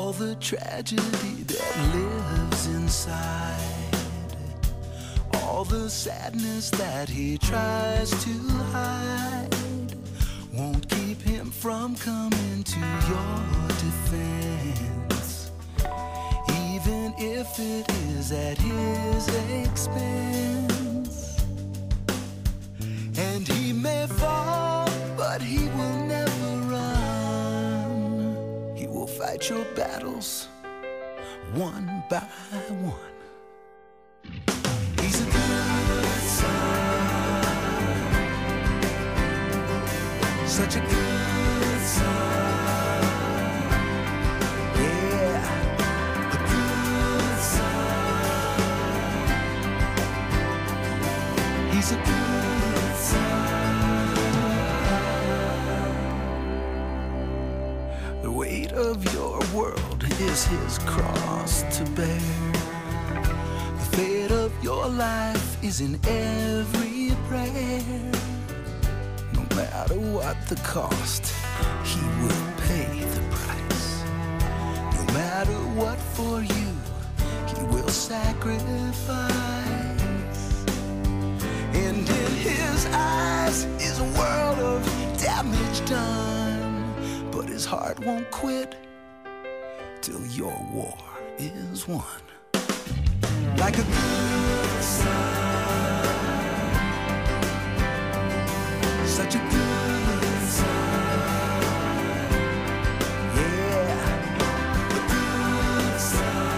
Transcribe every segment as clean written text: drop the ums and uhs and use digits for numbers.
all the tragedy that lives inside, all the sadness that he tries to hide, won't keep him from coming to your defense, even if it is at his expense. And he may fall, but he will never run. He will fight your battles one by one. He's a good son, such a good son. Yeah, a good son. He's a good son. The weight of your world is his cross to bear. The fate of your life is in every prayer. No matter what the cost, he will pay the price. No matter what for you, he will sacrifice. And in his eyes is a world of damage done, but his heart won't quit till your war is won. Like a good son, such a good son. Yeah, a good son.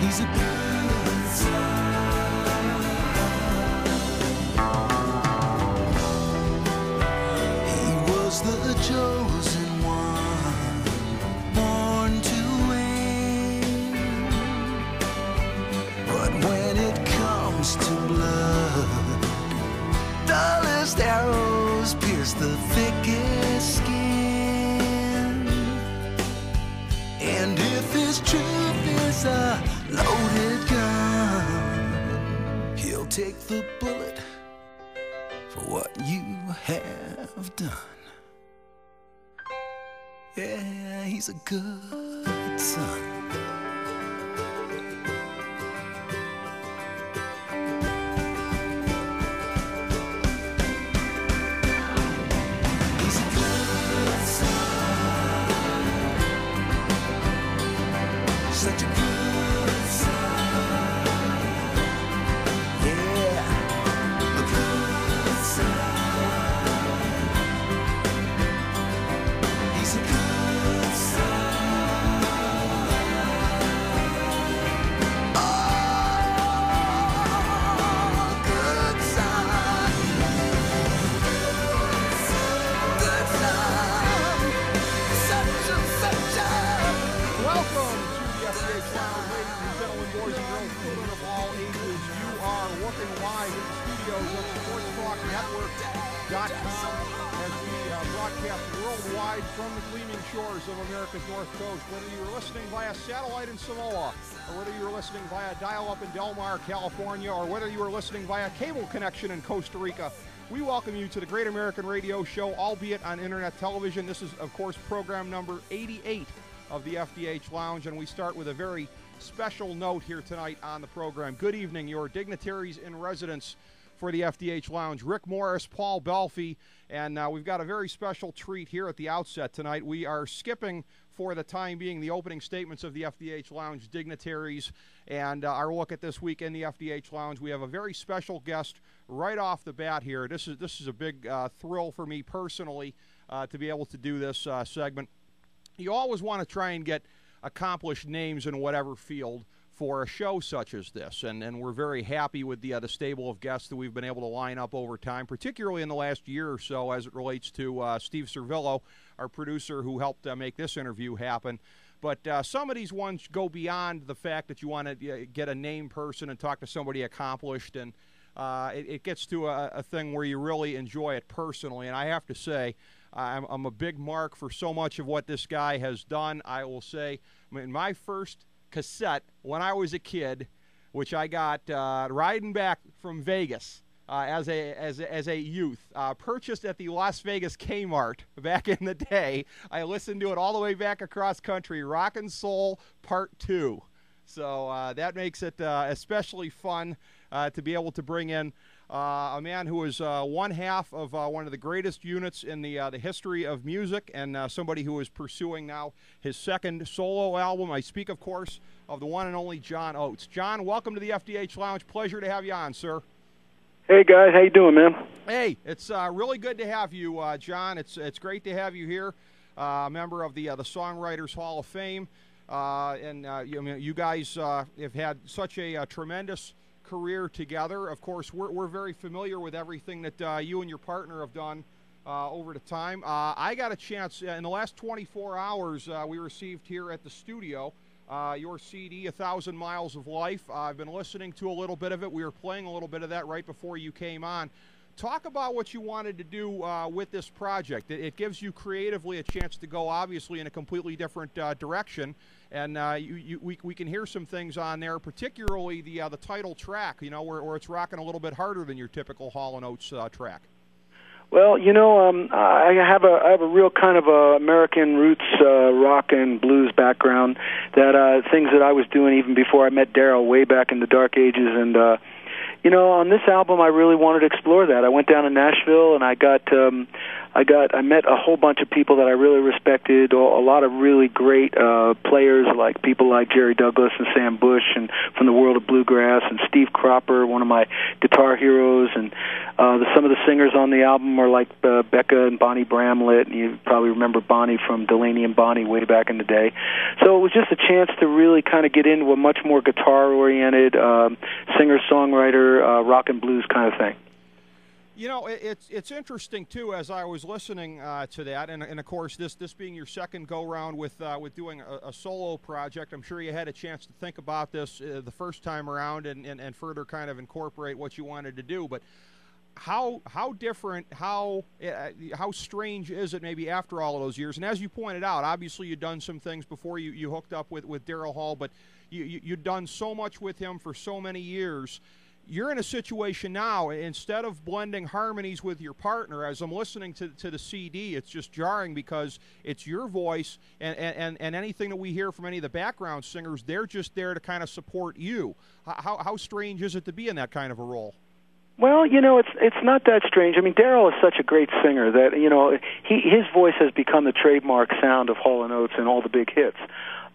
He's a good son. He was the chosen one, born to win. But when it comes to blood, dullest arrows pierce the thickest skin. And if his truth is a loaded gun, he'll take the bullet for what you have done. Yeah, he's a good son. He's a good son, such a good son. Yeah, a good son. He's a good son. Oh, good son. Good son. Such a. Welcome to the FDH Lounge, ladies and gentlemen, boys and girls, children of all ages. You are working live in the studios of SportsTalkNetwork.com as we broadcast worldwide from the gleaming shores of America's North Coast. Whether you are listening via satellite in Samoa, or whether you are listening via dial-up in Del Mar, California, or whether you are listening via cable connection in Costa Rica, we welcome you to the Great American Radio Show, albeit on internet television. This is, of course, program number 88 of the FDH Lounge, and we start with a very special note here tonight on the program. Good evening, your dignitaries in residence for the FDH Lounge, Rick Morris, Paul Belfi, and we've got a very special treat here at the outset tonight. We are skipping, for the time being, the opening statements of the FDH Lounge dignitaries and our look at this week in the FDH Lounge. We have a very special guest right off the bat here. This is a big thrill for me personally to be able to do this segment. You always want to try and get accomplished names in whatever field for a show such as this, and we're very happy with the stable of guests that we've been able to line up over time, particularly in the last year or so as it relates to Steve Servillo, our producer, who helped make this interview happen. But some of these ones go beyond the fact that you want to get a name person and talk to somebody accomplished, and it gets to a thing where you really enjoy it personally. And I have to say, I'm a big mark for so much of what this guy has done. I will say, in my first cassette when I was a kid, which I got riding back from Vegas as a youth, purchased at the Las Vegas Kmart back in the day. I listened to it all the way back across country, Rock and Soul Part 2. So that makes it especially fun to be able to bring in a man who is one half of one of the greatest units in the history of music, and somebody who is pursuing now his second solo album. I speak, of course, of the one and only John Oates. John, welcome to the FDH Lounge. Pleasure to have you on, sir. Hey guys, how you doing, man? Hey, it's really good to have you, John. It's great to have you here, a member of the Songwriters Hall of Fame, and you guys have had such a tremendous career together. Of course, we're very familiar with everything that you and your partner have done over the time. I got a chance in the last 24 hours. We received here at the studio your CD, 1,000 Miles of Life. I've been listening to a little bit of it. We were playing a little bit of that right before you came on. Talk about what you wanted to do with this project. It gives you creatively a chance to go, obviously, in a completely different direction. And we can hear some things on there, particularly the title track, where it's rocking a little bit harder than your typical Hall & Oates track. Well, I have a real kind of American roots rock and blues background, that things that I was doing even before I met Daryl way back in the dark ages. And on this album, I really wanted to explore that. I went down to Nashville, and I met a whole bunch of people that I really respected, a lot of really great players, like people like Jerry Douglas and Sam Bush, and from the world of bluegrass, and Steve Cropper, one of my guitar heroes, and some of the singers on the album are like Becca and Bonnie Bramlett, and you probably remember Bonnie from Delaney and Bonnie way back in the day. So it was just a chance to really kind of get into a much more guitar-oriented singer-songwriter, rock and blues kind of thing. It's interesting too, as I was listening to that, and of course this being your second go round with doing a solo project. I'm sure you had a chance to think about this the first time around and further kind of incorporate what you wanted to do. But how different, how strange is it maybe after all of those years? And as you pointed out, obviously you'd done some things before you hooked up with Daryl Hall, but you'd done so much with him for so many years. You're in a situation now, instead of blending harmonies with your partner, as I'm listening to the CD, it's just jarring because it's your voice, and anything that we hear from any of the background singers, they're just there to kind of support you. How strange is it to be in that kind of a role? Well, it's not that strange. I mean, Daryl is such a great singer that, his voice has become the trademark sound of Hall & Oates and all the big hits.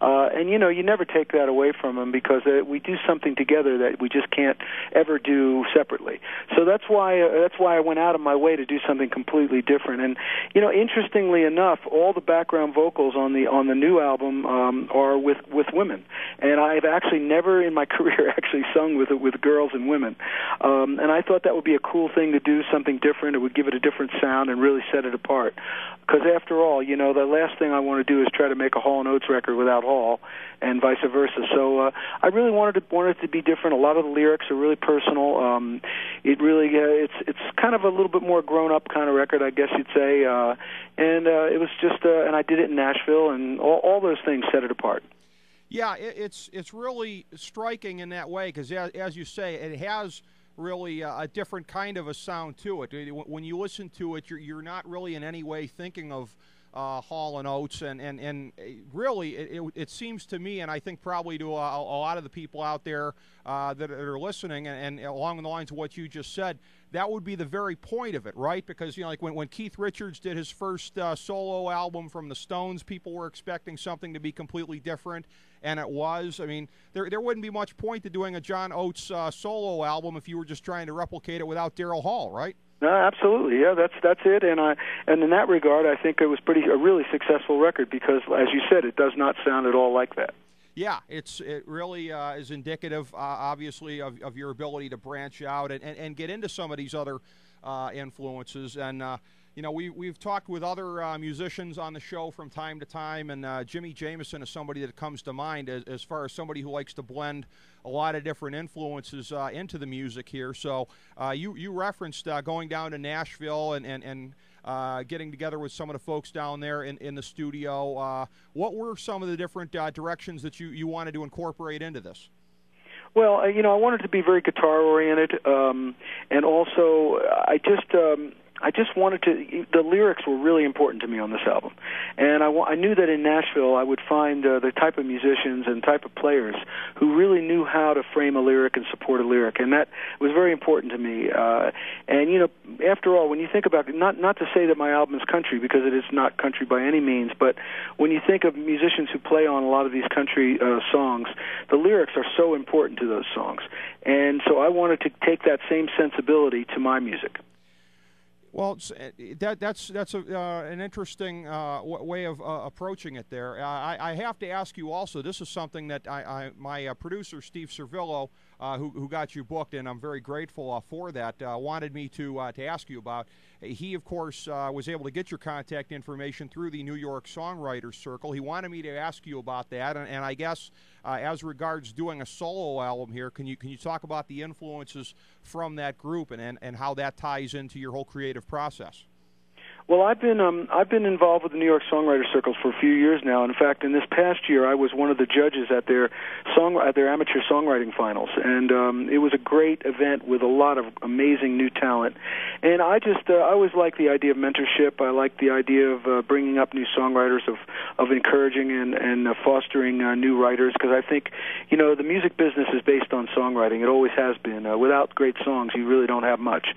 And you never take that away from him, because we do something together that we just can't ever do separately. So that's why I went out of my way to do something completely different. And interestingly enough, all the background vocals on the new album are with women. And I've actually never in my career actually sung with girls and women. And I thought that would be a cool thing to do, something different. It would give it a different sound and really set it apart. Because after all, the last thing I want to do is try to make a Hall & Oates record without Hall, and vice versa. So I really wanted it to be different. A lot of the lyrics are really personal. It's kind of a little bit more grown-up kind of record, I guess you'd say. And it was just, and I did it in Nashville, and all those things set it apart. Yeah, it's really striking in that way, because as you say, it has really a different kind of a sound to it. When you listen to it, you're not really in any way thinking of Hall & Oates, and really it seems to me, and I think probably to a lot of the people out there that are listening, and along the lines of what you just said, that would be the very point of it, right? Because like when Keith Richards did his first solo album from the Stones, people were expecting something to be completely different, and it was. I mean, there wouldn't be much point to doing a John Oates solo album if you were just trying to replicate it without Daryl Hall, right? No, absolutely, yeah, that's it, and in that regard, I think it was a really successful record, because, as you said, it does not sound at all like that. Yeah, it really is indicative, obviously, of your ability to branch out and get into some of these other influences. And we've talked with other musicians on the show from time to time, and Jimmy Jamison is somebody that comes to mind as far as somebody who likes to blend a lot of different influences into the music here. So you referenced going down to Nashville and getting together with some of the folks down there in the studio. What were some of the different directions that you wanted to incorporate into this? Well, I wanted to be very guitar oriented, and also I just wanted to. The lyrics were really important to me on this album, and I knew that in Nashville I would find the type of musicians and type of players who really knew how to frame a lyric and support a lyric, and that was very important to me. And after all, when you think about it, not to say that my album is country, because it is not country by any means, but when you think of musicians who play on a lot of these country songs, the lyrics are so important to those songs, and so I wanted to take that same sensibility to my music. Well, that's an interesting way of approaching it there. I have to ask you also, this is something that my producer, Steve Servillo, who got you booked, and I'm very grateful for that, wanted me to ask you about. He, of course, was able to get your contact information through the New York Songwriters Circle. He wanted me to ask you about that, and I guess as regards doing a solo album here, can you talk about the influences from that group and how that ties into your whole creative process? Well, I've been involved with the New York Songwriters Circle for a few years now. In fact, in this past year, I was one of the judges at their amateur songwriting finals, and it was a great event with a lot of amazing new talent. And I always like the idea of mentorship. I like the idea of bringing up new songwriters, of encouraging and fostering new writers, because I think the music business is based on songwriting. It always has been. Without great songs, you really don't have much.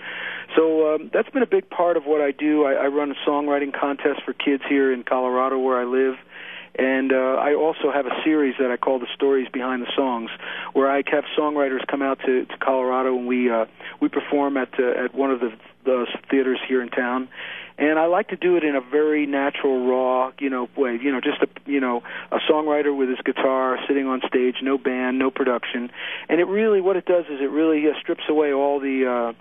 So that's been a big part of what I do. I run a songwriting contest for kids here in Colorado, where I live, and I also have a series that I call The Stories Behind the Songs, where I have songwriters come out to Colorado, and we perform at one of the theaters here in town. And I like to do it in a very natural, raw, way. Just a songwriter with his guitar sitting on stage, no band, no production. And what it does is it really strips away all the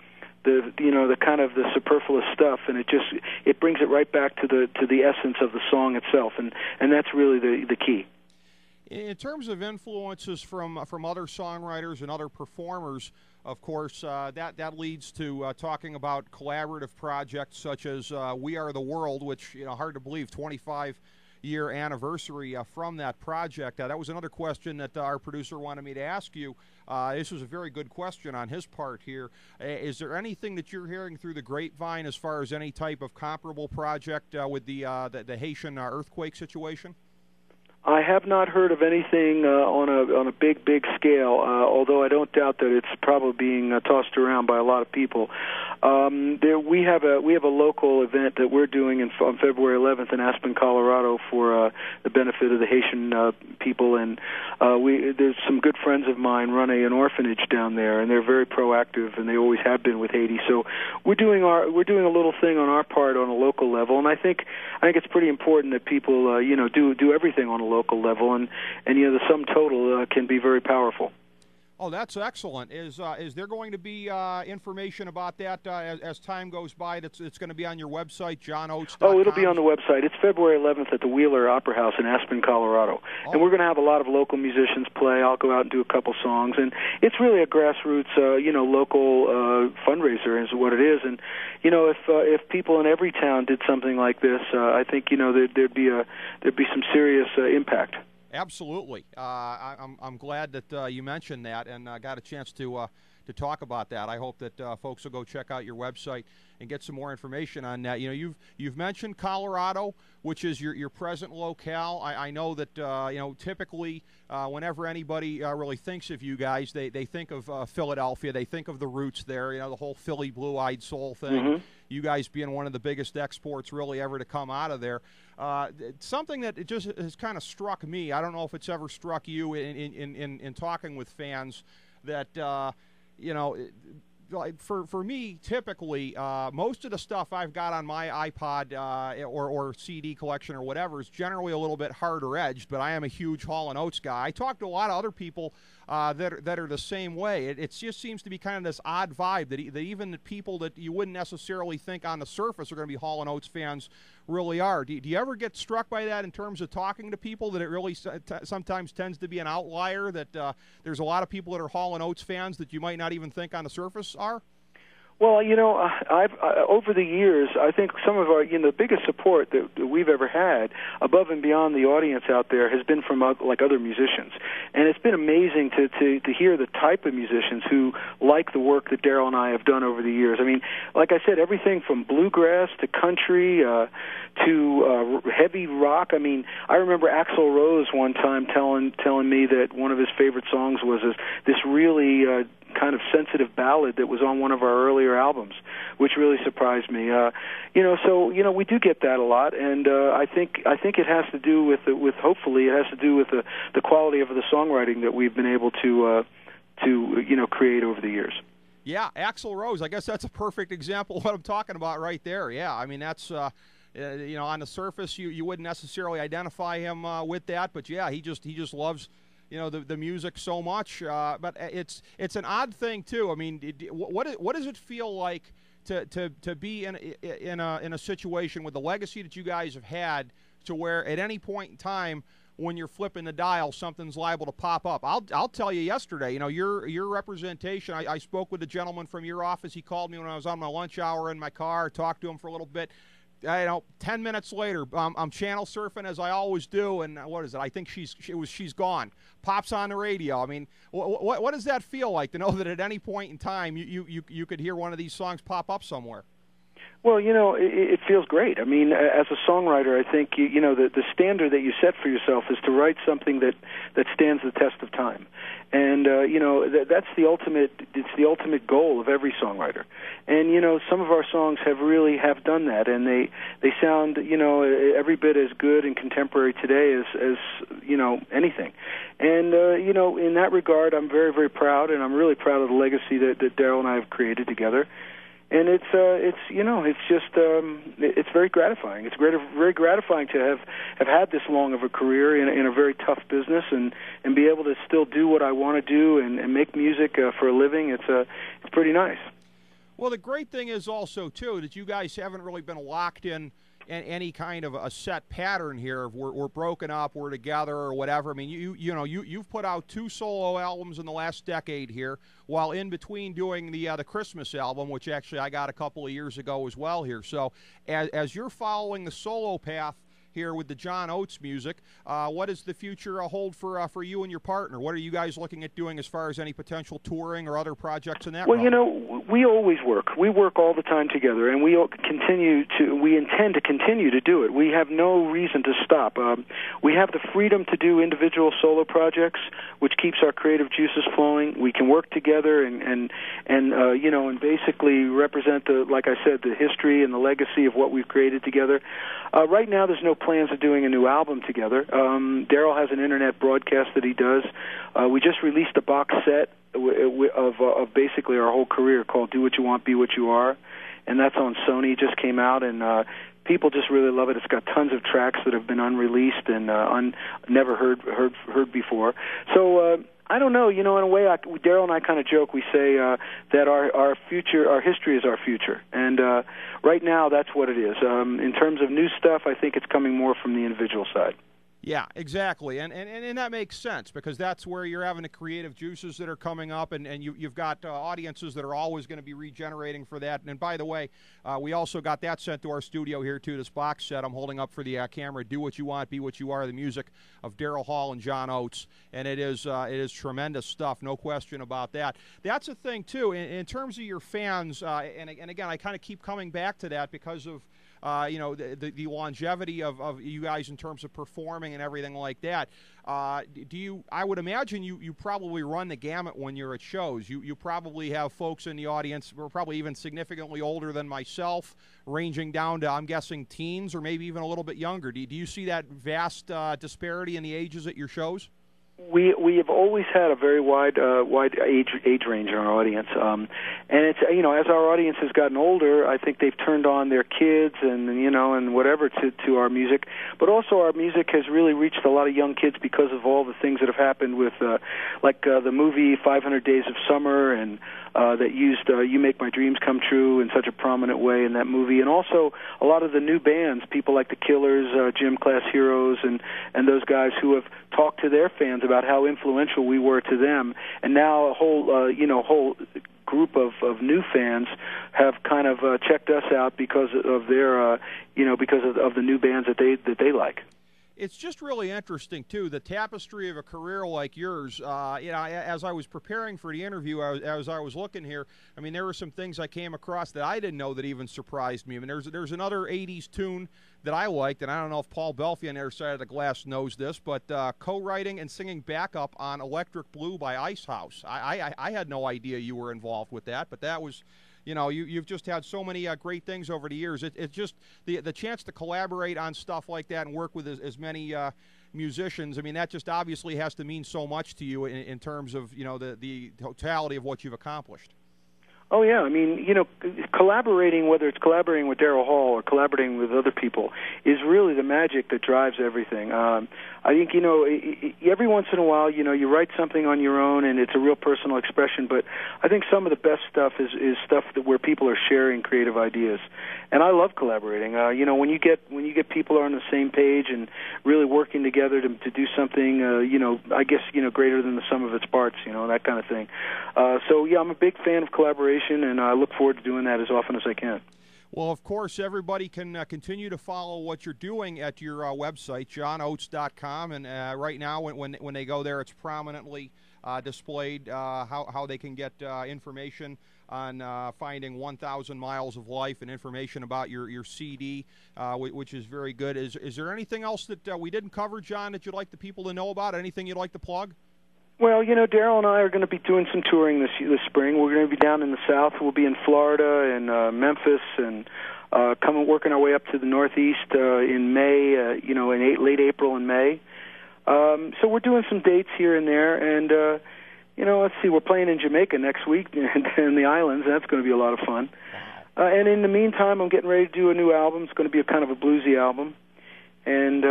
kind of the superfluous stuff, and it brings it right back to the essence of the song itself, and that's really the key. In terms of influences from other songwriters and other performers, of course, that leads to talking about collaborative projects such as We Are the World, which, hard to believe, 25-year anniversary from that project. That was another question that our producer wanted me to ask you. This was a very good question on his part here. Is there anything that you're hearing through the grapevine as far as any type of comparable project with the Haitian earthquake situation? I have not heard of anything on a big scale, although I don't doubt that it's probably being tossed around by a lot of people. We have a local event that we're doing on February 11th in Aspen, Colorado, for the benefit of the Haitian people, and there's some good friends of mine run an orphanage down there, and they're very proactive, and they always have been with Haiti. So we're doing a little thing on our part on a local level, and I think it's pretty important that people do everything on a local level, and the sum total can be very powerful. Oh, that's excellent. Is there going to be information about that as time goes by? It's going to be on your website, johnoates.com? Oh, it'll be on the website. It's February 11th at the Wheeler Opera House in Aspen, Colorado. Oh. And we're going to have a lot of local musicians play. I'll go out and do a couple songs. And it's really a grassroots, local fundraiser is what it is. And, if people in every town did something like this, I think, there'd be some serious impact. Absolutely. I'm glad that you mentioned that and got a chance to talk about that. I hope that folks will go check out your website and get some more information on that. You've mentioned Colorado, which is your present locale. I know that typically whenever anybody really thinks of you guys, they think of Philadelphia. They think of the roots there. The whole Philly blue-eyed soul thing. Mm-hmm. You guys being one of the biggest exports really ever to come out of there. Something that it just has kind of struck me. I don't know if it's ever struck you in talking with fans that for me, typically, most of the stuff I've got on my iPod or CD collection or whatever is generally a little bit harder edged, but I am a huge Hall & Oates guy. I talk to a lot of other people that are the same way. It just seems to be kind of this odd vibe that even the people that you wouldn't necessarily think on the surface are going to be Hall & Oates fans really are. Do you ever get struck by that in terms of talking to people, that it really sometimes tends to be an outlier, that there's a lot of people that are Hall & Oates fans that you might not even think on the surface are? Well, I've over the years, I think some of our, the biggest support that we've ever had, above and beyond the audience out there, has been from like other musicians, and it's been amazing to hear the type of musicians who like the work that Daryl and I have done over the years. I mean, like I said, everything from bluegrass to country to heavy rock. I mean, I remember Axl Rose one time telling me that one of his favorite songs was this really kind of sensitive ballad that was on one of our earlier albums, which really surprised me. So we do get that a lot, and I think it has to do with hopefully it has to do with the quality of the songwriting that we've been able to create over the years. Yeah, Axl Rose. I guess that's a perfect example of what I'm talking about right there. Yeah, I mean that's. On the surface, you wouldn't necessarily identify him with that, but yeah, he just loves the music so much. But it's an odd thing too. I mean, what does it feel like to be in a situation with the legacy that you guys have had, to where at any point in time when you're flipping the dial, something's liable to pop up? I'll tell you, yesterday, your representation. I spoke with a gentleman from your office. He called me when I was on my lunch hour in my car. Talked to him for a little bit. 10 minutes later, I'm channel surfing as I always do, and what is it? I think she's gone. Pops on the radio. I mean, what does that feel like, to know that at any point in time you could hear one of these songs pop up somewhere? Well, it feels great. I mean, as a songwriter, I think the standard that you set for yourself is to write something that stands the test of time, and that's the ultimate. It's the ultimate goal of every songwriter. And some of our songs have done that, and they sound every bit as good and contemporary today as anything. And in that regard, I'm very, very proud, and I'm really proud of the legacy that Daryl and I have created together. And it's very gratifying. It's very gratifying to have had this long of a career in a very tough business, and be able to still do what I want to do and make music for a living. It's pretty nice. Well, the great thing is also too that you guys haven't really been locked in any kind of a set pattern here. We're broken up, we're together, or whatever. I mean, you've put out 2 solo albums in the last decade here, while in between doing the Christmas album, which actually I got a couple of years ago as well here. So as you're following the solo path here with the John Oates music, what does the future hold for you and your partner? What are you guys looking at doing as far as any potential touring or other projects in that Well, realm? we always work. We work all the time together, and we intend to continue to do it. We have no reason to stop. We have the freedom to do individual solo projects, which keeps our creative juices flowing. We can work together and basically represent like I said, the history and the legacy of what we've created together. Right now, there's no plans of doing a new album together. Daryl has an internet broadcast that he does. We just released a box set of basically our whole career called "Do What You Want, Be What You Are," and that's on Sony. It just came out, and people just really love it. It's got tons of tracks that have been unreleased and never heard before. So I don't know. In a way, Daryl and I kind of joke. We say that our history is our future, and right now that's what it is. In terms of new stuff, I think it's coming more from the individual side. Yeah, exactly, and that makes sense, because that's where you're having the creative juices that are coming up, and you've got audiences that are always going to be regenerating for that. And by the way, we also got that sent to our studio here too, this box set I'm holding up for the camera. "Do What You Want, Be What You Are," the music of Daryl Hall and John Oates, and it is tremendous stuff, no question about that. That's a thing too, in terms of your fans, and again, I kind of keep coming back to that because of the longevity of you guys in terms of performing and everything like that. I would imagine you probably run the gamut when you're at shows. You probably have folks in the audience who are probably even significantly older than myself, ranging down to, I'm guessing, teens or maybe even a little bit younger. Do you see that vast disparity in the ages at your shows? We have always had a very wide age range in our audience, and it's as our audience has gotten older, I think they've turned on their kids and whatever to our music, but also our music has really reached a lot of young kids because of all the things that have happened with the movie 500 Days of Summer, and that used "You Make My Dreams Come True" in such a prominent way in that movie, and also a lot of the new bands, people like the Killers, Gym Class Heroes, and those guys who have talked to their fans about how influential we were to them, and now a whole group of new fans have kind of checked us out because of their because of the new bands that they like. It's just really interesting, too, the tapestry of a career like yours. As I was preparing for the interview, as I was looking here, I mean, there were some things I came across that I didn't know that even surprised me. I mean, there's another 80s tune that I liked, and I don't know if Paul Belfi on the other side of the glass knows this, but co-writing and singing backup on Electric Blue by Icehouse. I had no idea you were involved with that, but that was... you've just had so many great things over the years. It's just the chance to collaborate on stuff like that and work with as many musicians. I mean, that just obviously has to mean so much to you in terms of, the totality of what you've accomplished. Oh, yeah. I mean, collaborating, whether it's collaborating with Daryl Hall or collaborating with other people, is really the magic that drives everything. I think, every once in a while, you write something on your own and it's a real personal expression, but I think some of the best stuff is stuff where people are sharing creative ideas. And I love collaborating. When you get people on the same page and really working together to do something, I guess, greater than the sum of its parts, that kind of thing. So, yeah, I'm a big fan of collaboration, and I look forward to doing that as often as I can. Well, of course, everybody can continue to follow what you're doing at your website, johnoates.com, and right now when they go there, it's prominently displayed how they can get information on finding 1,000 Miles of Life and information about your CD, which is very good. Is there anything else that we didn't cover, John, that you'd like the people to know about? Anything you'd like to plug? Well, Daryl and I are going to be doing some touring this spring. We're going to be down in the South. We'll be in Florida and Memphis, and working our way up to the Northeast in May. In late April and May. So we're doing some dates here and there, and let's see. We're playing in Jamaica next week in the islands. That's going to be a lot of fun. And in the meantime, I'm getting ready to do a new album. It's going to be a kind of a bluesy album, and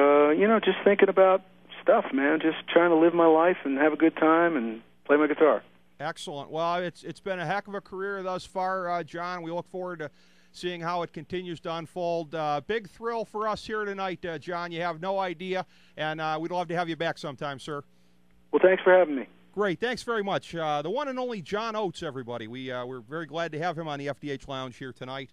just thinking about stuff, man. Just trying to live my life and have a good time and play my guitar. Excellent. Well, it's been a heck of a career thus far, John. We look forward to seeing how it continues to unfold. Big thrill for us here tonight, John. You have no idea, and we'd love to have you back sometime, sir. Well, thanks for having me. Great. Thanks very much. The one and only John Oates, everybody. We're very glad to have him on the FDH Lounge here tonight.